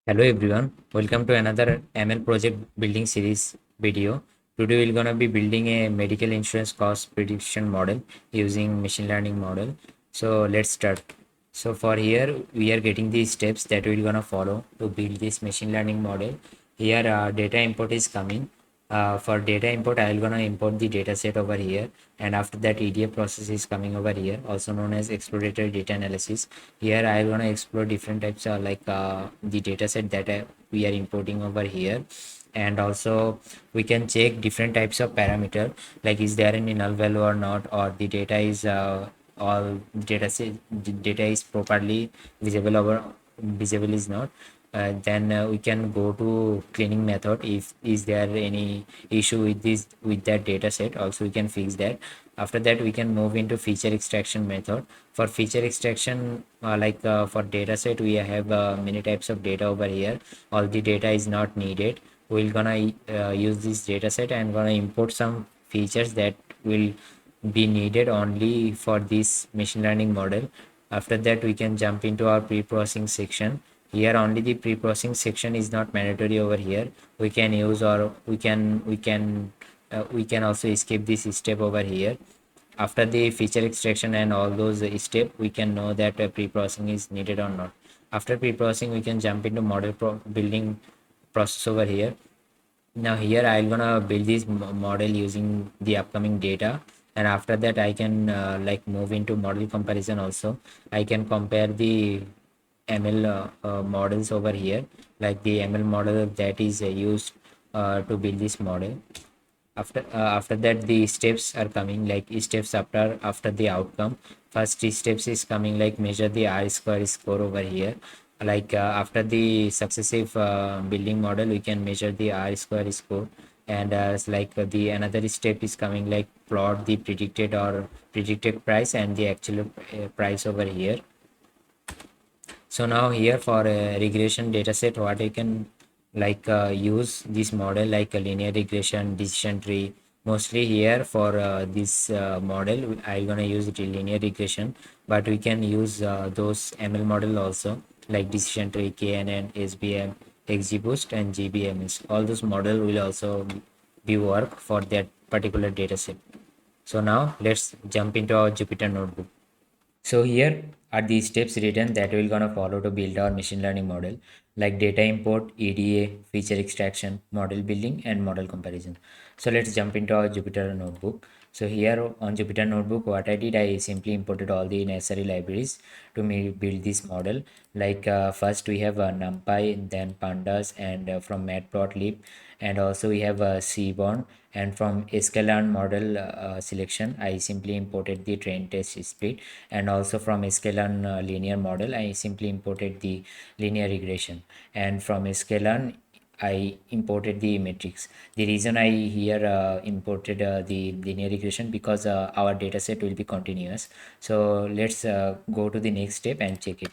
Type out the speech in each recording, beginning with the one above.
Hello everyone, welcome to another ML project building series video. Today we're gonna be building a medical insurance cost prediction model using machine learning model. So let's start. So for here we are getting the steps that we're gonna follow to build this machine learning model. Here data import is coming. For data import, I'm gonna import the data set over here, and after that EDA process is coming over here, also known as exploratory data analysis. Here I'm gonna explore different types of the data set that we are importing over here, and also we can check different types of parameter, like is there any null value or not, or the data is all data set data is properly visible over visible is not. Then we can go to cleaning method. If is there any issue with this with that data set, also we can fix that. After that we can move into feature extraction method. For feature extraction, for data set we have many types of data over here. All the data is not needed. We're gonna use this data set and gonna import some features that will be needed only for this machine learning model. After that we can jump into our pre-processing section. Here only the pre-processing section is not mandatory over here. We can use, or we can also skip this step over here. After the feature extraction and all those step, we can know that pre-processing is needed or not. After pre-processing we can jump into building process over here. Now here I'm gonna build this model using the upcoming data, and after that I can move into model comparison. Also I can compare the ML models over here, like the ML model that is used to build this model. After that the steps are coming, like steps after the outcome. First steps is coming, like measure the R square score over here. After the successive building model we can measure the R square score. And the another step is coming, like plot the predicted price and the actual price over here. So now here for a regression dataset, what I can use this model like a linear regression, decision tree. Mostly here for this model, I'm gonna use it linear regression, but we can use those ML model also, like decision tree, KNN, SBM, XGBoost, and GBMS. All those model will also be work for that particular dataset. So now let's jump into our Jupyter notebook. So here are the steps written that we're gonna follow to build our machine learning model, like data import, EDA, feature extraction, model building, and model comparison. So let's jump into our Jupyter notebook. So here on Jupyter notebook, what I did, I simply imported all the necessary libraries to build this model. First we have NumPy, then Pandas, and from Matplotlib, and also we have Seaborn. And from sklearn model selection, I simply imported the train test split, and also from sklearn linear model I simply imported the linear regression, and from sklearn I imported the metrics. The reason I here imported the linear regression, because our data set will be continuous. So let's go to the next step and check it.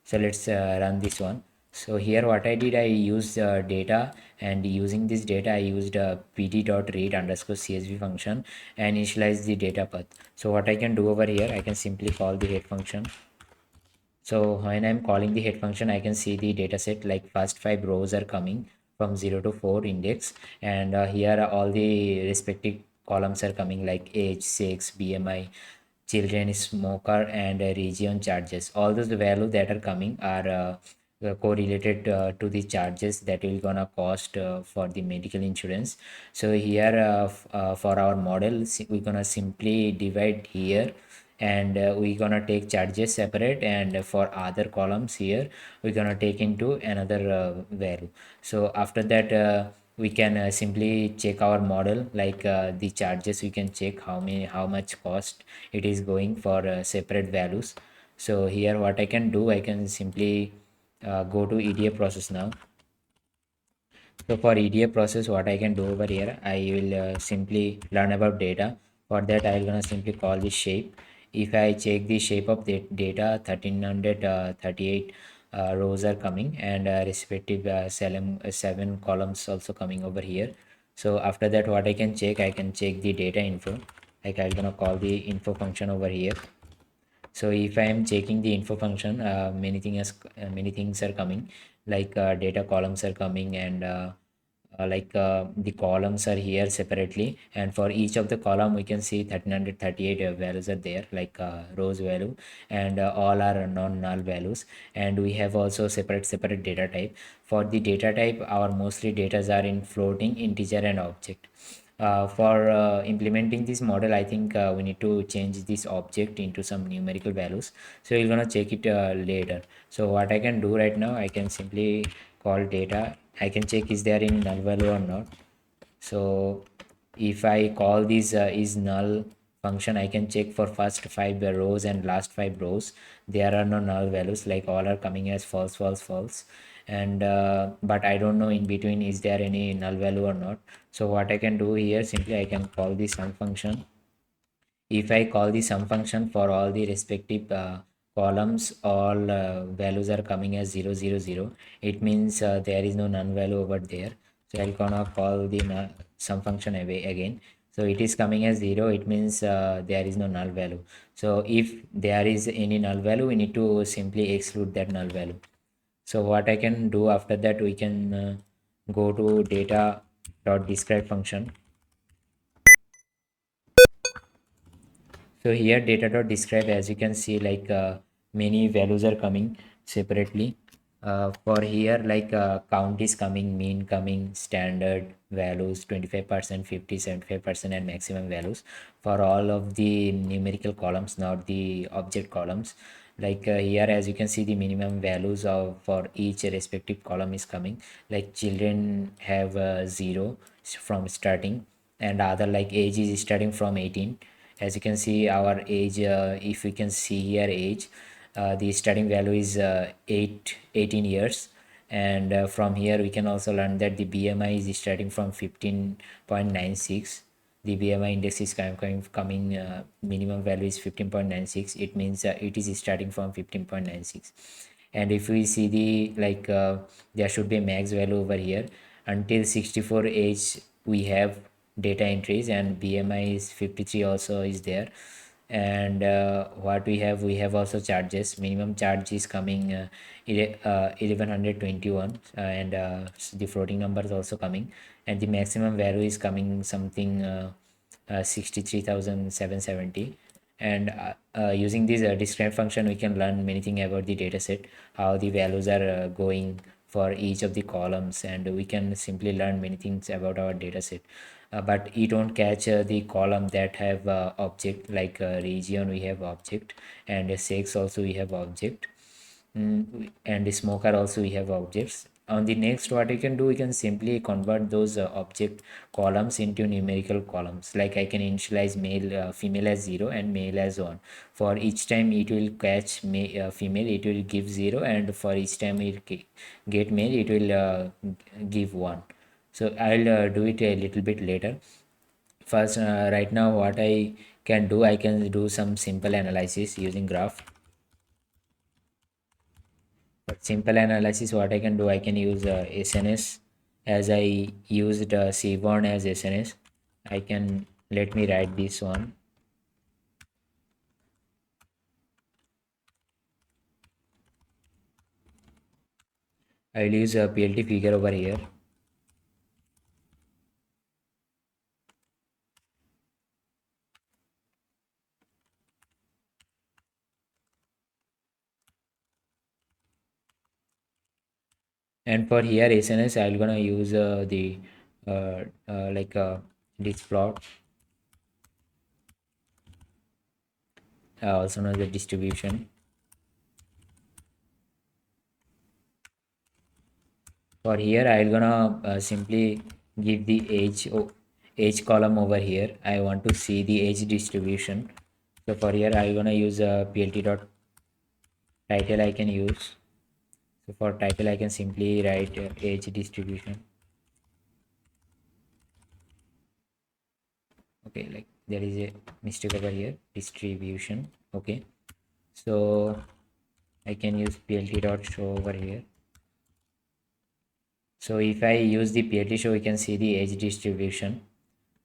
So let's run this one. So here what I did, I used data, and using this data I used pd.read underscore csv function and initialize the data path. So what I can do over here, I can simply call the head function. So when I'm calling the head function, I can see the data set, like first 5 rows are coming from 0 to 4 index, and here are all the respective columns are coming, like age, sex, BMI, children, smoker, and region charges. All those value that are coming are correlated to the charges that will gonna cost for the medical insurance. So here for our model, we're gonna simply divide here, and we're gonna take charges separate, and for other columns here we're gonna take into another value. So after that we can simply check our model, the charges we can check how much cost it is going for separate values. So here what I can do, I can simply go to EDA process now. So for EDA process, what I can do over here, I will simply learn about data. For that, I'm gonna simply call this shape. If I check the shape of the data, 1338 rows are coming, and respective 7 columns also coming over here. So after that, what I can check the data info. Like I'm gonna call the info function over here. So if I am checking the info function, many things are coming. like data columns are coming, and the columns are here separately, and for each of the column we can see 1338 values are there, like rows value, and all are non-null values. And we have also separate data type. For the data type, our mostly data are in floating, integer, and object. For implementing this model, I think we need to change this object into some numerical values, so we're gonna check it later. So what I can do right now, I can simply call data. I can check is there in null value or not. So if I call this is null function, I can check for first five rows and last five rows. There are no null values, like all are coming as false, false, false. And but I don't know in between is there any null value or not. So what I can do here, simply I can call the sum function. If I call the sum function for all the respective columns, all values are coming as 000. It means there is no none value over there. So I'm gonna call the sum function away again. So it is coming as 0. It means there is no null value. So if there is any null value, we need to simply exclude that null value. So what I can do after that, we can go to data dot describe function. So here data.describe, as you can see, like many values are coming separately. For here, like count is coming, mean coming, standard values, 25%, 50, 75%, and maximum values for all of the numerical columns, not the object columns. Like here, as you can see, the minimum values of for each respective column is coming. Like children have 0 from starting, and other like age is starting from 18. As you can see, our age, if we can see here age, the starting value is 18 years. And from here we can also learn that the BMI is starting from 15.96. The BMI index is coming minimum value is 15.96. It means it is starting from 15.96. And if we see the like there should be a max value over here. Until 64 age we have data entries, and BMI is 53 also is there. And what we have also charges. Minimum charge is coming 1121, and the floating number is also coming, and the maximum value is coming something 63,770. And using this describe function, we can learn many things about the dataset, how the values are going for each of the columns, and we can simply learn many things about our dataset. But you don't catch the column that have object, like region we have object, and sex also we have object. And the smoker also we have objects. On the next, what we can do, we can simply convert those object columns into numerical columns. Like I can initialize male female as 0 and male as 1. For each time it will catch female, it will give 0, and for each time it get male, it will give 1. So I'll do it a little bit later. First, right now what I can do, I can do some simple analysis using graph. But simple analysis, what I can do, I can use SNS, as I used Seaborn as SNS. I can, let me write this one. I will use a PLT figure over here. And for here SNS, I'm gonna use the like this plot, also known as the distribution. For here I'm gonna simply give the age column over here. I want to see the age distribution. So for here I'm gonna use a PLT dot title. I can use, so for title I can simply write age distribution. Okay, like there is a mistake over here, distribution. Okay, so I can use PLT dot show over here. So if I use the PLT show, we can see the age distribution.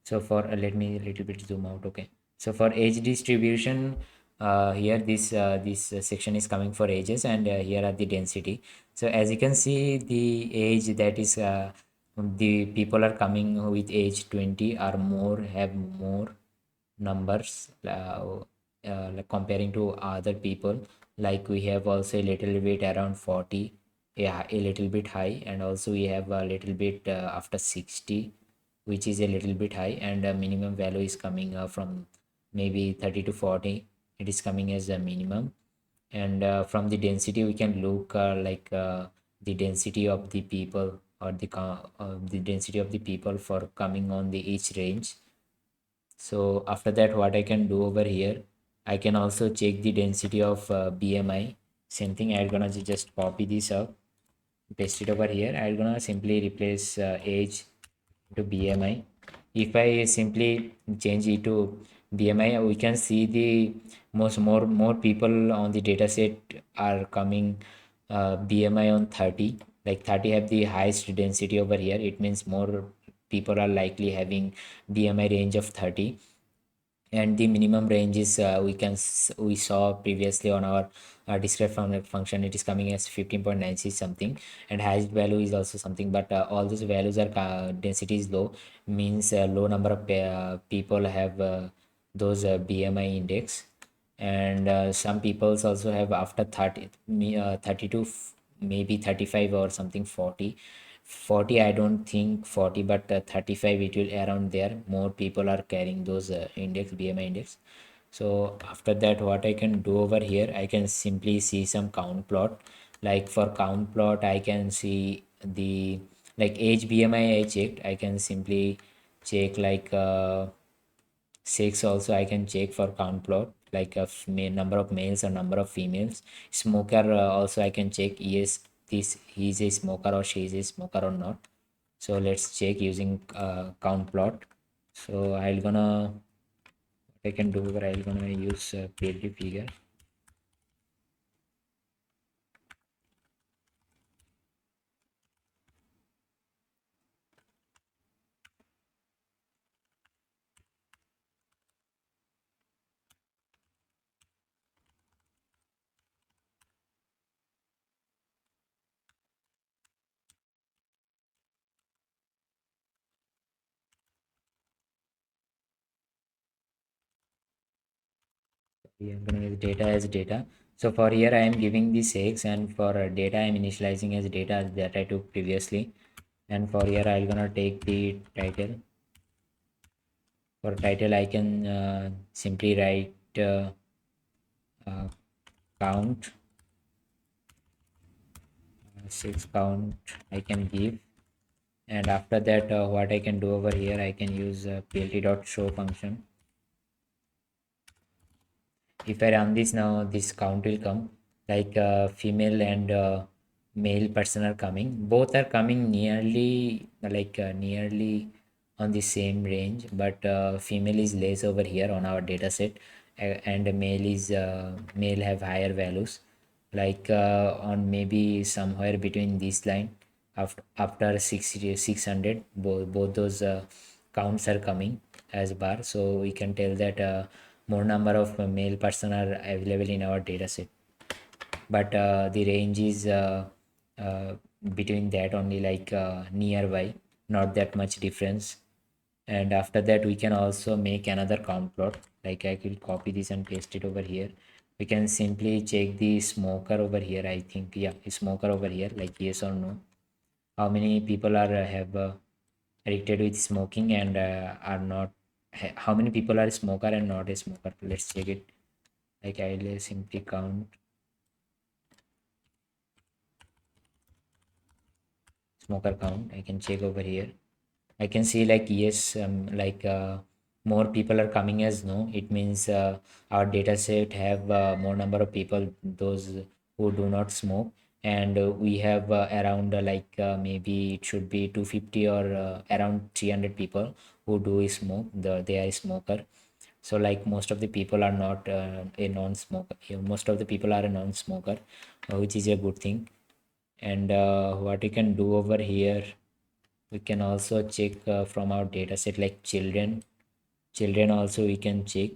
So for let me a little bit zoom out. Okay, so for age distribution, here this section is coming for ages, and here are the density. So as you can see, the age that is the people are coming with age 20 or more have more numbers, like comparing to other people. Like we have also a little bit around 40, yeah, a little bit high, and also we have a little bit after 60, which is a little bit high, and minimum value is coming from maybe 30 to 40. It is coming as a minimum. And from the density we can look the density of the people, or the density of the people for coming on the each range. So after that, what I can do over here, I can also check the density of BMI. Same thing, I'm gonna just copy this up, paste it over here. I'm gonna simply replace age to BMI. If I simply change it to BMI, we can see the more people on the data set are coming BMI on 30. Like 30 have the highest density over here. It means more people are likely having BMI range of 30. And the minimum range is we saw previously on our describe function, it is coming as 15.96 something, and highest value is also something, but all these values are density is low, means low number of people have those BMI index. And some peoples also have after 30 30 to maybe 35 or something 40. 40 I don't think 40, but 35 it will around there. More people are carrying those index, BMI index. So after that, what I can do over here, I can simply see some count plot. Like for count plot, I can see the like age BMI I checked. I can simply check like 6 also. I can check for count plot, like a number of males or number of females. Smoker also I can check, yes, this he is a smoker or she is a smoker or not. So let's check using count plot. So I'll gonna what I can do over, I'll gonna use PLT figure. I'm gonna use data as data. So for here I am giving the sex, and for data I'm initializing as data that I took previously. And for here I'm gonna take the title. For title I can simply write uh, count, six count I can give. And after that, what I can do over here, I can use plt.show function. If I run this now, this count will come, like female and male person are coming, both are coming nearly nearly on the same range, but female is less over here on our data set, and male have higher values, like on maybe somewhere between this line. After 600, both those counts are coming as bar, so we can tell that more number of male person are available in our data set. But the range is uh, between that only, like nearby, not that much difference. And after that we can also make another count plot. Like I will copy this and paste it over here. We can simply check the smoker over here. I think, yeah, smoker over here, like yes or no. How many people are have addicted with smoking and are not, how many people are a smoker and not a smoker. Let's check it. Like I'll simply count smoker count. I can check over here. I can see like yes, more people are coming as no. It means our data set have more number of people, those who do not smoke, and we have around maybe it should be 250 or around 300 people who do smoke. They are smoker. So like most of the people are not a non-smoker. Most of the people are a non-smoker, which is a good thing. And what we can do over here, we can also check from our data set like children also we can check.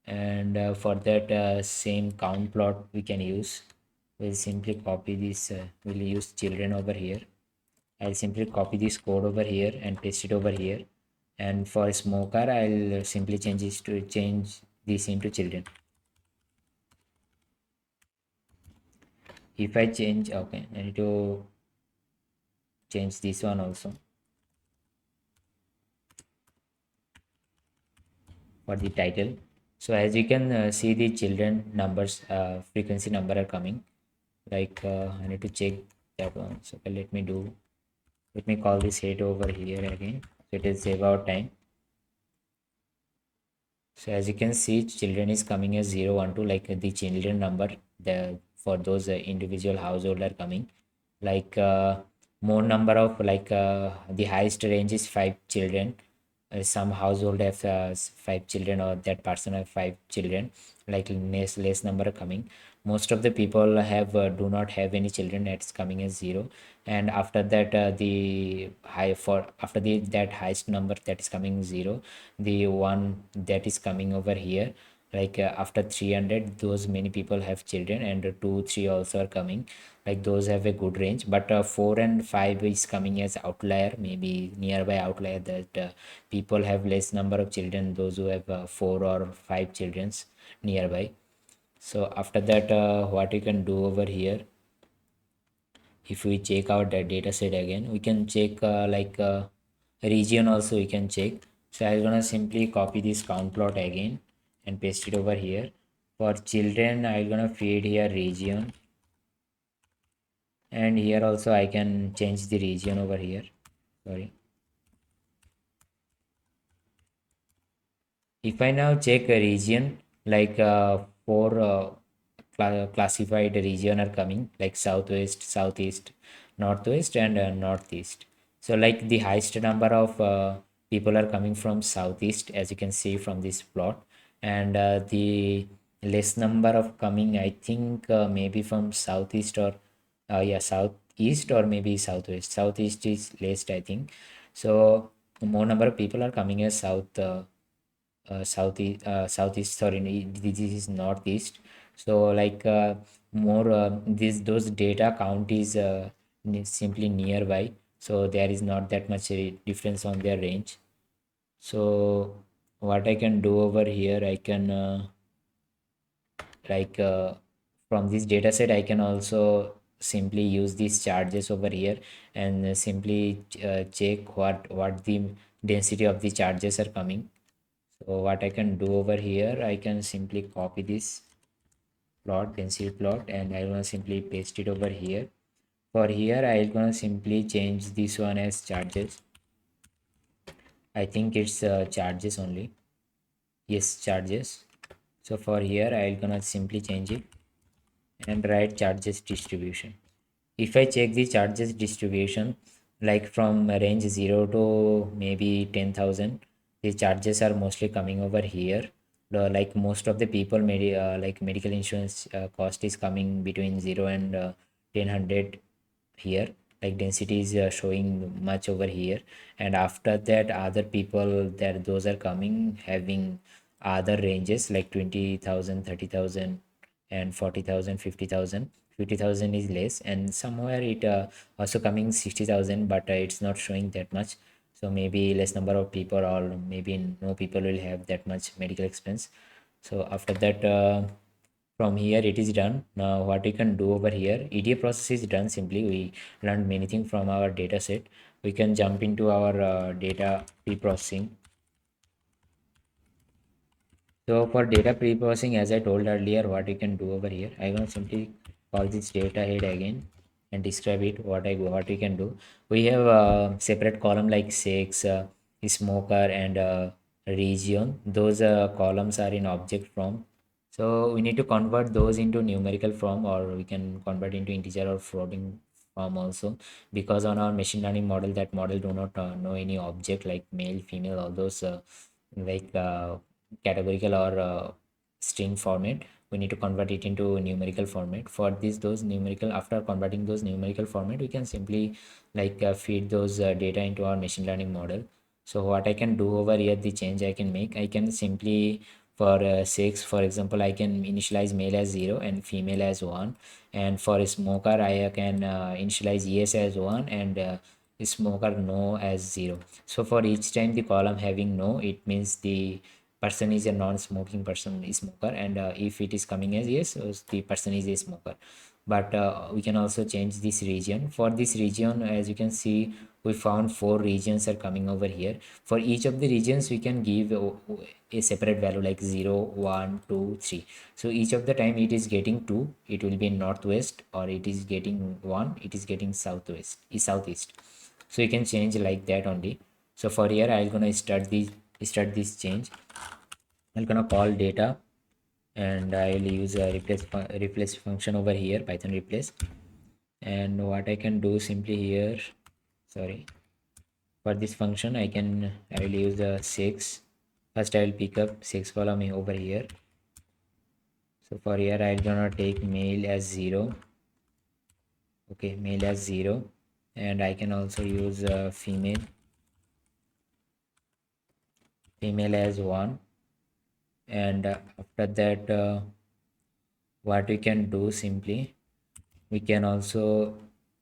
And for that same count plot we can use, we'll simply copy this, we'll use children over here. I'll simply copy this code over here and paste it over here. And for smoker, I'll simply change this into children. If I change, okay, I need to change this one also for the title. So as you can see, the children numbers, frequency number are coming. Like I need to check that one. So let me call this head over here again. So it is save our time. So as you can see, children is coming as 0, 1, 2, like the children number, the for those individual household are coming. Like more number of, like the highest range is 5 children. Some household have 5 children, or that person have 5 children. Like less number are coming. Most of the people have do not have any children. It's coming as 0. And after that the high for after the that highest number that is coming 0, the one that is coming over here, like after 300, those many people have children, and 2 3 also are coming, like those have a good range. But 4 and 5 is coming as outlier, maybe nearby outlier, that people have less number of children, those who have 4 or 5 childrens nearby. So after that what you can do over here, if we check out that data set again, we can check like region also we can check. So I'm gonna simply copy this count plot again and paste it over here. For children, I'm gonna feed here region, and here also I can change the region over here. Sorry. If I now check a region, like four classified region are coming, like southwest, southeast, northwest, and northeast. So like the highest number of people are coming from southeast, as you can see from this plot, and the less number of coming, I think maybe from southeast, or yeah, southeast, or maybe southwest. Southeast is least, I think. So more number of people are coming as southeast, sorry, this is northeast. So like more this those data count is simply nearby, so there is not that much difference on their range. So what I can do over here, I can like from this data set I can also simply use these charges over here, and simply check what the density of the charges are coming. So what I can do over here, I can simply copy this plot, density plot, and I will simply paste it over here. For here, I'm gonna simply change this one as charges. I think it's charges only. Yes, charges. So for here, I'm gonna simply change it and write charges distribution. If I check the charges distribution, like from range 0 to maybe 10,000, the charges are mostly coming over here. Like most of the people, like medical insurance cost is coming between 0 and 1000 here. Like density is showing much over here, and after that other people, that those are coming having other ranges like 20,000, 30,000, and 40,000, 50,000. 50,000 is less, and somewhere it also coming 60,000, but it's not showing that much. So maybe less number of people, or maybe no people will have that much medical expense. So after that from here it is done. Now what we can do over here, EDA process is done. Simply we learned many things from our data set. We can jump into our data pre-processing. So for data pre-processing, as I told earlier, what you can do over here, I'm gonna simply call this data head again and describe it. What we can do. We have a separate column like sex, smoker, and region. Those columns are in object form. So we need to convert those into numerical form, or we can convert into integer or floating form also, because on our machine learning model, that model do not know any object like male, female, all those like categorical or string format. We need to convert it into numerical format. For this, those numerical, after converting those numerical format, we can simply like feed those data into our machine learning model. So what I can do over here, the change I can make, I can simply For 6, for example, I can initialize male as 0 and female as 1. And for a smoker, I can initialize yes as 1 and smoker no as 0. So for each time the column having no, it means the person is a non-smoking person, is smoker, and if it is coming as yes, so the person is a smoker. But we can also change this region. For this region, as you can see, we found 4 regions are coming over here. For each of the regions we can give a separate value like 0, 1, 2, 3. So each of the time it is getting 2, it will be northwest, or it is getting 1, it is getting southwest, is southeast. So you can change like that only. So for here I'm gonna start this change. I'm gonna call data, and I will use a replace function over here, Python replace. And what I can do simply here, sorry, for this function I will use the 6. First I will pick up 6 column over here. So for here I'm gonna take male as 0. Okay, male as 0, and I can also use female as 1. And after that, what we can do simply, we can also,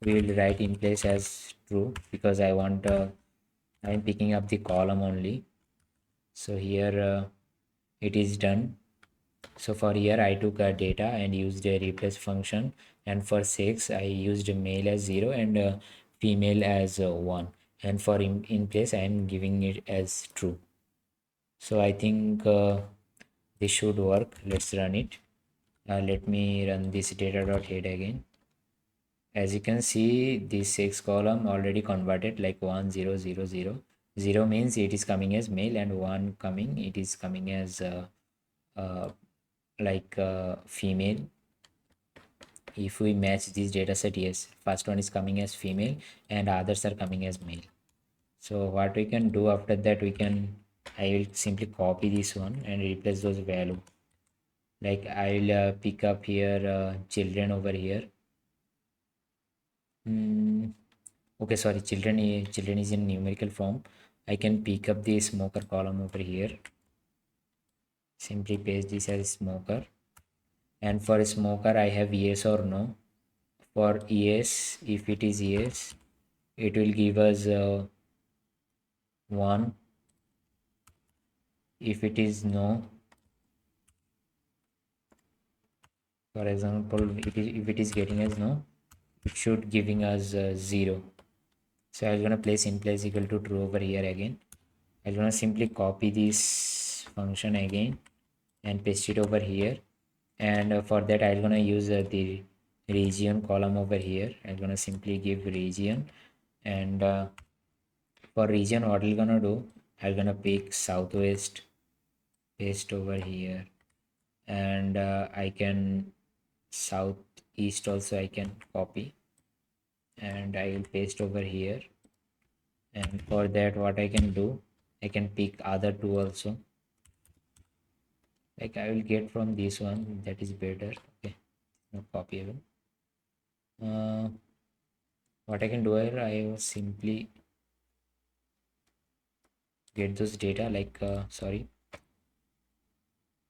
we will write in place as true, because I'm picking up the column only. So here it is done. So for here I took data and used a replace function, and for 6 I used male as 0 and female as 1, and for in place I am giving it as true. So I think this should work. Let's run it. Let me run this data.head again. As you can see, this 6 column already converted like 1 0 0 0. 0 means it is coming as male, and 1 coming, it is coming as uh, female. If we match this data set, yes, first one is coming as female and others are coming as male. So what we can do after that, I will simply copy this one and replace those value. Like I will pick up here children over here. Okay, sorry, children is in numerical form. I can pick up the smoker column over here. Simply paste this as smoker, and for smoker I have yes or no. For yes, if it is yes, it will give us 1. If it is no, for example, if it is getting as no, it should giving us 0. So I'm gonna place in place equal to true over here again. I'm gonna simply copy this function again and paste it over here. And for that I'm gonna use the region column over here. I'm gonna simply give region, and for region what I'm gonna do, I'm gonna pick southwest, paste over here, and I can southeast also I can copy, and I will paste over here. And for that what I can do, I can pick other two also, like I will get from this one, that is better. Okay, not copyable. What I can do here, I will simply get those data like sorry,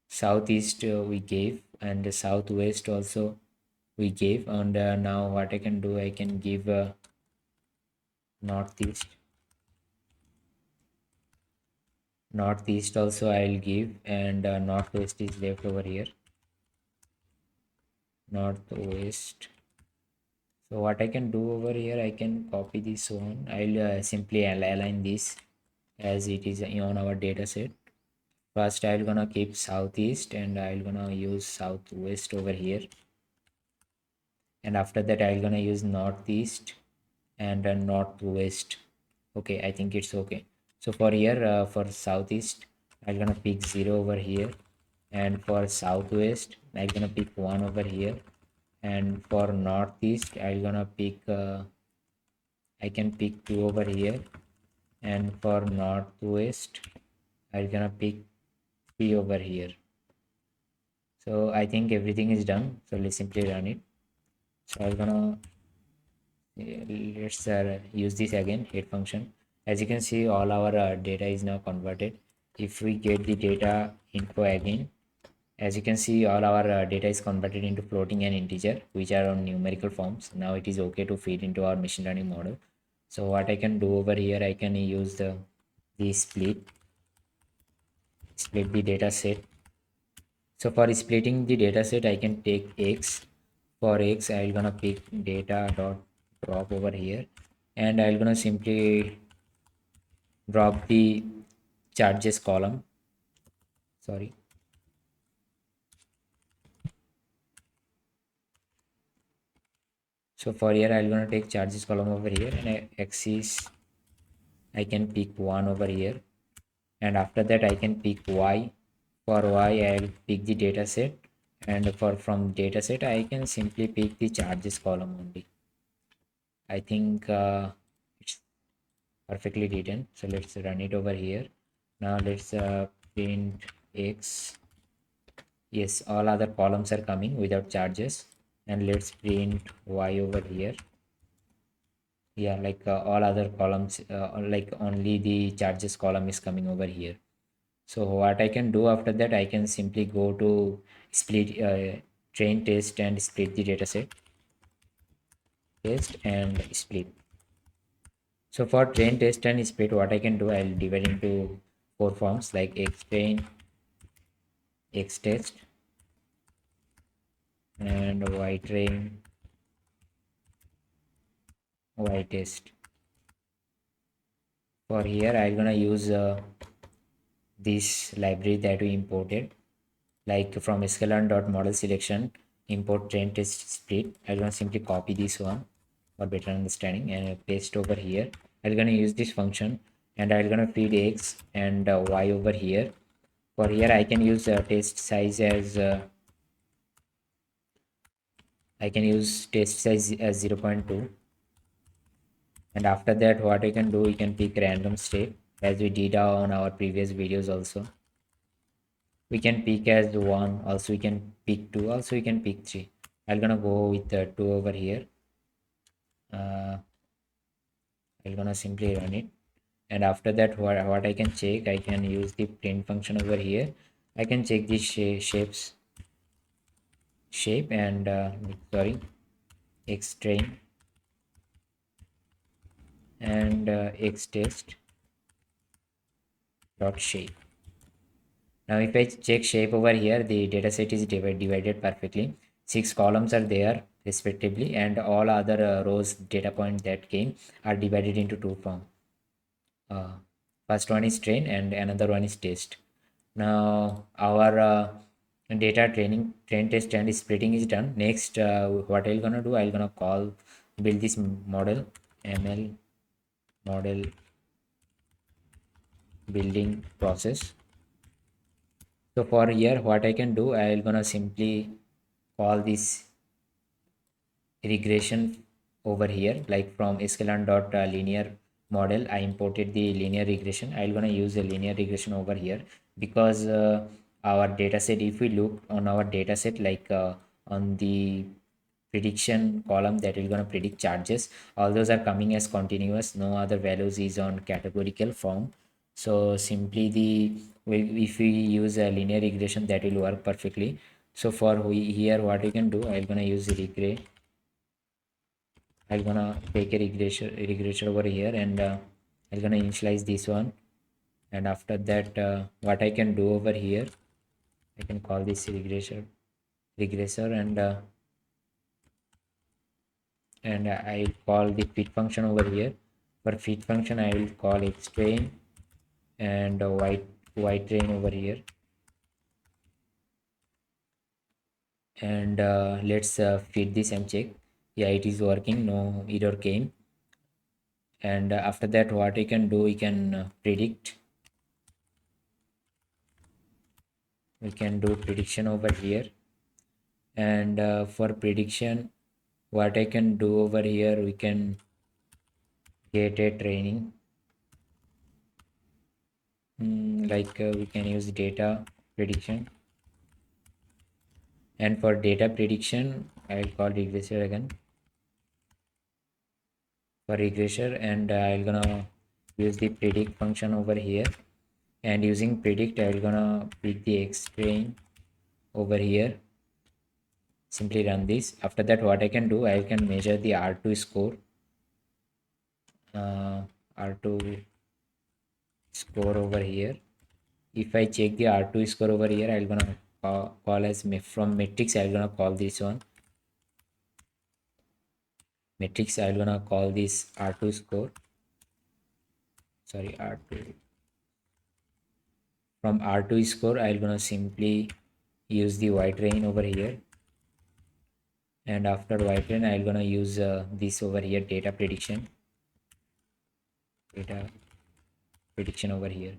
southeast we gave, and the southwest also we gave. And now what I can do, I can give northeast. Northeast also I'll give, and northwest is left over here. Northwest. So what I can do over here, I can copy this one. I'll simply align this as it is on our data set. First I'll gonna keep southeast, and I'll gonna use southwest over here. And after that I'll gonna use northeast and northwest. Okay, I think it's okay. So for here, for southeast I'm gonna pick 0 over here, and for southwest I'm gonna pick 1 over here, and for northeast I'm gonna pick I can pick 2 over here, and for northwest I'm gonna pick 3 over here. So I think everything is done, so let's simply run it. So I'm gonna let's use this again, head function. As you can see, all our data is now converted. if we get the data info again, as you can see, all our data is converted into floating and integer, which are on numerical forms. Now it is okay to feed into our machine learning model. So what I can do over here, I can use the split the data set. So for splitting the data set, I can take x. For x, I'm gonna pick data dot drop over here, and I'm gonna simply drop the charges column. Sorry. So for here, I'm gonna take charges column over here, and axis I can pick 1 over here, and after that I can pick y. For y, I'll pick the data set, and for from data set I can simply pick the charges column only. I think it's perfectly written. So let's run it over here. Now let's print x. Yes, all other columns are coming without charges, and let's print y over here. Yeah, like all other columns, like only the charges column is coming over here. So what I can do after that, I can simply go to split train test and split the dataset, test and split. So for train test and split, what I can do, I'll divide into four forms like x train, x test, and y train, y test. For here, I'm gonna use this library that we imported, like from sklearn.model selection, import train test split. I'm gonna simply copy this one for better understanding and paste over here. I'm gonna use this function, and I'm gonna feed x and y over here. For here, I can use test size as I can use test size as 0.2, and after that what I can do, we can pick random state as we did on our previous videos. Also we can pick as 1, also we can pick 2, also we can pick 3. I'm gonna go with 2 over here. I'm gonna simply run it, and after that what I can check, I can use the print function over here. I can check the shape and sorry, x train and x test dot shape. Now if I check shape over here, the dataset is divided perfectly. 6 columns are there respectively, and all other rows data point that came are divided into two form. First one is train and another one is test. Now our data train test and splitting is done. Next what I'm gonna do, I'm gonna build this model, ML model building process. So for here what I can do, I'm gonna simply call this regression over here, like from sklearn dot linear model I imported the linear regression. I'm gonna use a linear regression over here because our dataset, if we look on our dataset, like on the prediction column that will gonna predict charges, all those are coming as continuous, no other values is on categorical form. So simply if we use a linear regression, that will work perfectly. So for here what we can do, I'm gonna use regress. I'm gonna take a regressor over here, and I'm gonna initialize this one. And after that what I can do over here, I can call this regressor, and I call the fit function over here. For fit function, I will call x train and y train over here, and let's feed this and check. Yeah, it is working, no error came. And after that what I can do, we can predict. We can do prediction over here, and for prediction what I can do over here, we can get a training, like we can use data prediction, and for data prediction I'll call regressor again for regressor, and I'm gonna use the predict function over here, And using predict, I'm gonna pick the X train over here. Simply run this. After that, what I can do, I can measure the R2 score. R2 score over here. If I check the R2 score over here, I'm gonna call as from matrix. I'm gonna call this one matrix. I'm gonna call this R2 score. Sorry, R2. From R2 score, I'm gonna simply use the white rain over here. And after white rain, I'm gonna use this over here, data prediction over here.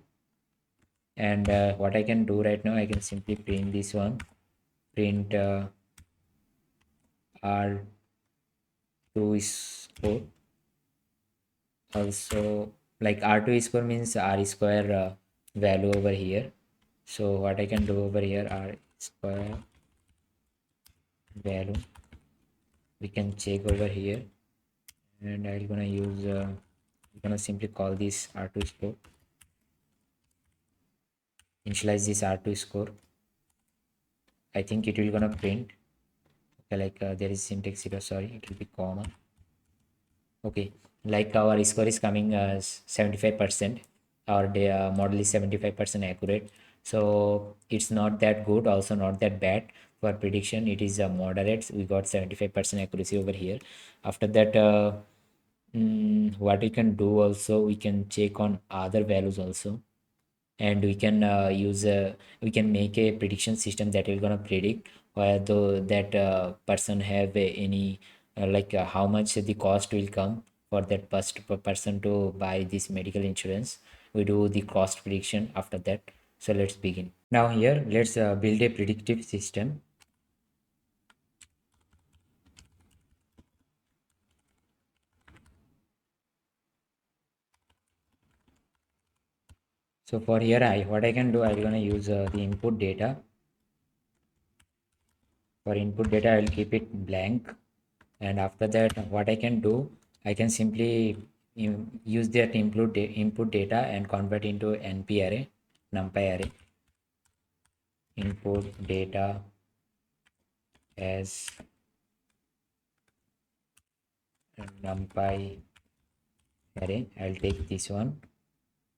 And what I can do right now, I can simply print this one, print R2 score. Also, like R2 score means R square value over here. So what I can do over here, R square value, we can check over here. And I'm gonna use I'm gonna simply call this R2 score, initialize this R2 score. I think it will gonna print. Okay, like there is syntax error, sorry, it will be comma. Okay, like our score is coming as 75%. Our model is 75% accurate, so it's not that good, also not that bad. For prediction, it is moderate. We got 75% accuracy over here. After that, what we can do also, we can check on other values also. And we can we can make a prediction system that will gonna predict whether that person have any how much the cost will come for that person to buy this medical insurance. We do the cost prediction after that. So let's begin. Now here, let's build a predictive system. So for here, what I can do, I'm gonna use the input data. For input data, I will keep it blank. And after that, what I can do, I can simply use that input data and convert into NP array, numpy array. Input data as numpy array. I'll take this one.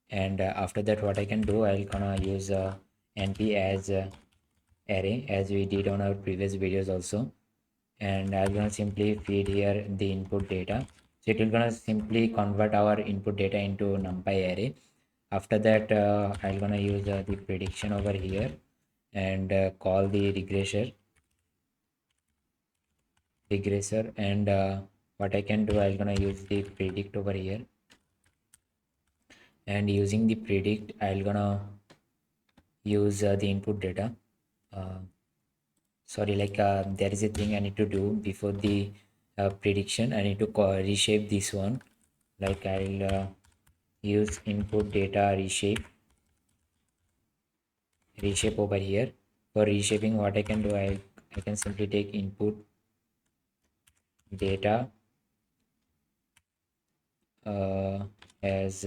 And after that, what I can do, I'll gonna use NP as array, as we did on our previous videos also. And I'm gonna simply feed here the input data. So it will gonna simply convert our input data into numpy array. After that, I'm gonna use the prediction over here and call the regressor. And what I can do, I'm gonna use the predict over here. And using the predict, I'm gonna use the input data. Sorry, there is a thing I need to do before the prediction. I need to reshape this one. Like I'll use input data reshape over here. For reshaping, what I can do, I can simply take input data as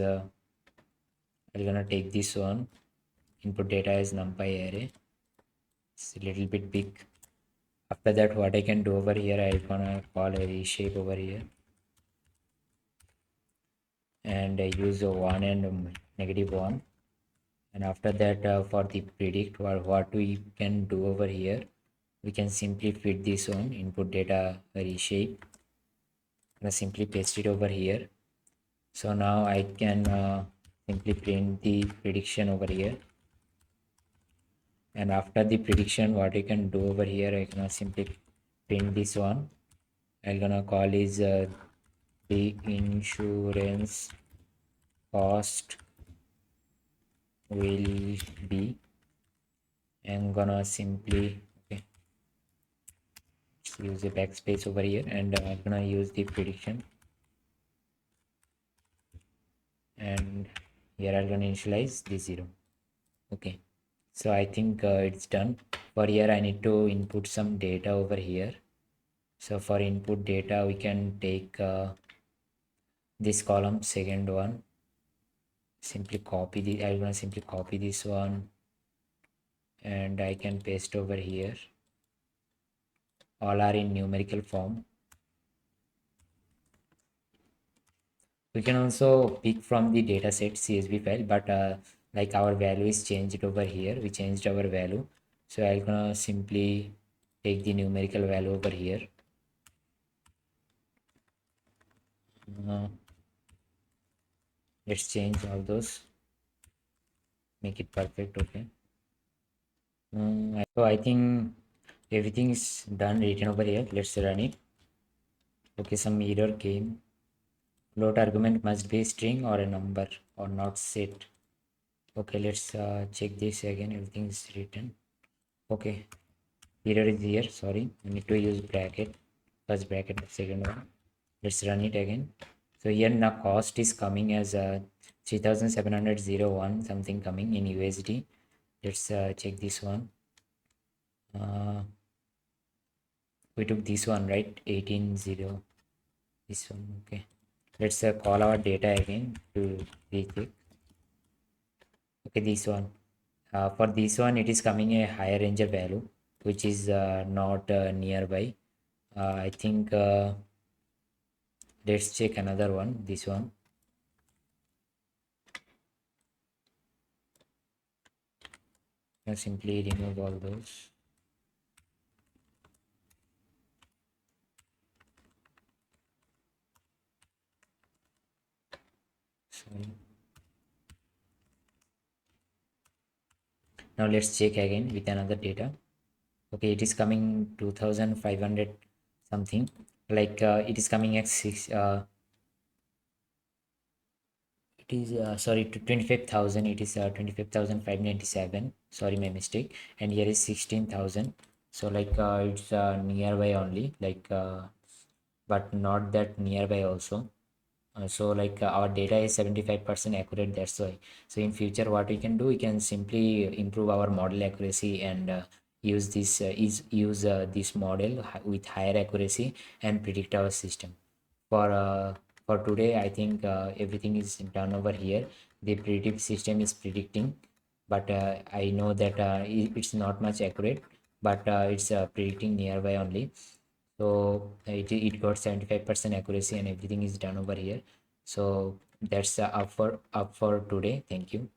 I'm gonna take this one, input data as numpy array. It's a little bit big. After that, what I can do over here, I'm gonna call a reshape over here and use a 1 and -1. And after that, for the predict, what we can do over here, we can simply fit this on input data reshape. I'm gonna simply paste it over here. So now I can simply print the prediction over here. And after the prediction, what I can do over here, I can simply print this one. I'm gonna call is the insurance cost will be. I'm gonna simply use the backspace over here, and I'm gonna use the prediction. And here I'm gonna initialize the 0. Okay, so I think it's done. For here, I need to input some data over here. So for input data, we can take this column, second simply copy the I'm gonna simply copy this one and I can paste over here. All are in numerical form. We can also pick from the dataset CSV file, but like our value is changed over here. We changed our value, so I'm gonna simply take the numerical value over here. uh, let's change all those, make it perfect. Okay. So I think everything is done, written over here. Let's run it. Okay, some error came. Float argument must be string or a number or not set. Okay, let's check this again. Everything is written. Okay, error is here. Sorry, I need to use bracket, first bracket, second one. Let's run it again. So here now cost is coming as 3701 something coming in USD. Let's check this one. We took this one, right? 180, this one. Okay, let's call our data again to recheck. Okay, this one. For this one, it is coming a higher ranger value, which is not nearby. I think let's check another one. This one. Now simply remove all those. Sorry. Now let's check again with another data. Okay, it is coming 2500 something. Like it is coming at 6. It is sorry, to 25,000. It is 25,597. Sorry, my mistake. And here is 16,000. So like it's nearby only. Like but not that nearby also. So like our data is 75% accurate, that's why. So in future what we can do, we can simply improve our model accuracy and use this model with higher accuracy and predict our system. For today I think everything is done over here. The predictive system is predicting, but I know that it's not much accurate, but it's predicting nearby only. So it got 75% accuracy and everything is done over here. So that's up for today. Thank you.